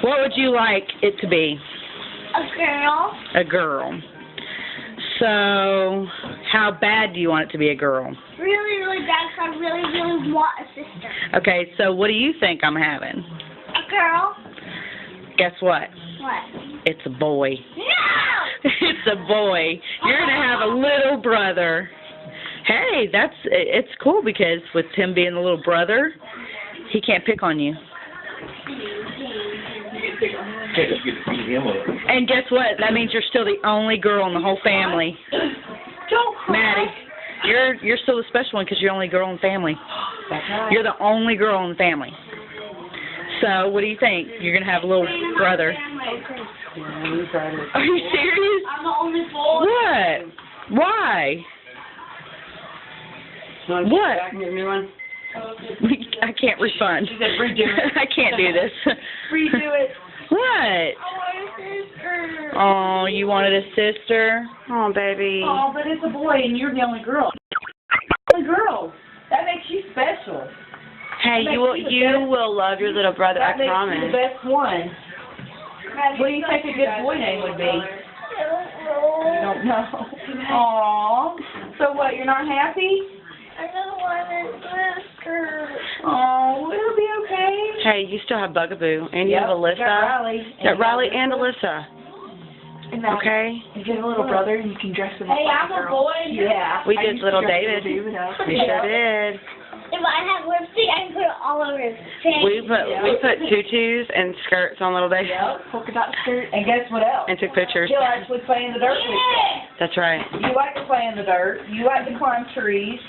What would you like it to be? A girl. A girl. So, how bad do you want it to be a girl? Really, really bad because I really, really want a sister. Okay, so what do you think I'm having? A girl. Guess what? What? It's a boy. No! It's a boy. You're going to have a little brother. Hey, it's cool because with him being the little brother, he can't pick on you. And guess what? That means you're still the only girl in the whole family. Don't cry. Maddie, you're still the special one because you're the only girl in the family. That's right. You're the only girl in the family. So, what do you think? You're going to have a little brother. Are you serious? I'm the only boy. What? Why? What? I can't respond. She said, redo it. I can't do this. Redo it. What? I want a sister. Oh, you wanted a sister? Oh, baby. Oh, but it's a boy and you're the only girl. Only girl. That makes you special. Hey, you will love your little brother, I That makes promise. you the best one. What do you think a good boy name would be? You don't know. Aww. So what, you're not happy? I don't want a sister. Oh, it'll be okay. Hey, you still have Bugaboo, and you have Alyssa. You got Riley. You got Riley and Alyssa. And now, Okay? you get a little brother and you can dress him up Hey, like I'm a a girl. boy. Yeah. We I did used to little dress David. David up. We sure did. If I have lipstick, I can put it all over his face. We put tutus and skirts on little David. Yep, polka dot skirt. And guess what else? And took pictures. He'll actually play in the dirt with you. That's right. You like to play in the dirt. You like to climb trees.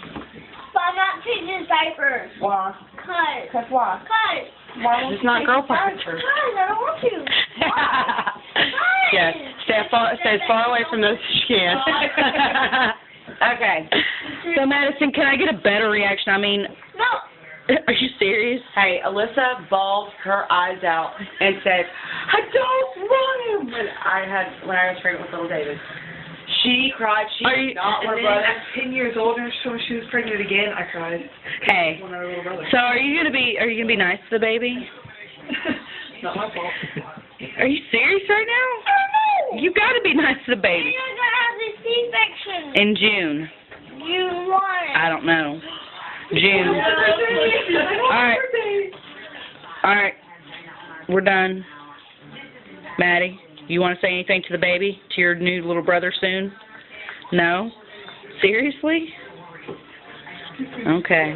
But I'm not changing diapers. Why? Cause. Because why? Why won't It's you not change girl your power. diapers? Cause I don't want to. Yes. Stay as far away from those as you can. Okay. So, Madison, can I get a better reaction? I mean, No. are you serious? Hey, Alyssa bawled her eyes out and said, I don't want him. When I was pregnant with little David. She cried. She Are did you- not want a and brother. then At 10 years old, and so when she was pregnant again, I cried. Hey. Want a little brother. So, are you gonna be nice to the baby? Not my fault. Are you serious right now? You got to be nice to the baby. You're gonna have the C-section. In June. June 1. I don't know. June. All right. We're done. Maddie, you want to say anything to the baby, to your new little brother soon? No? Seriously? Okay.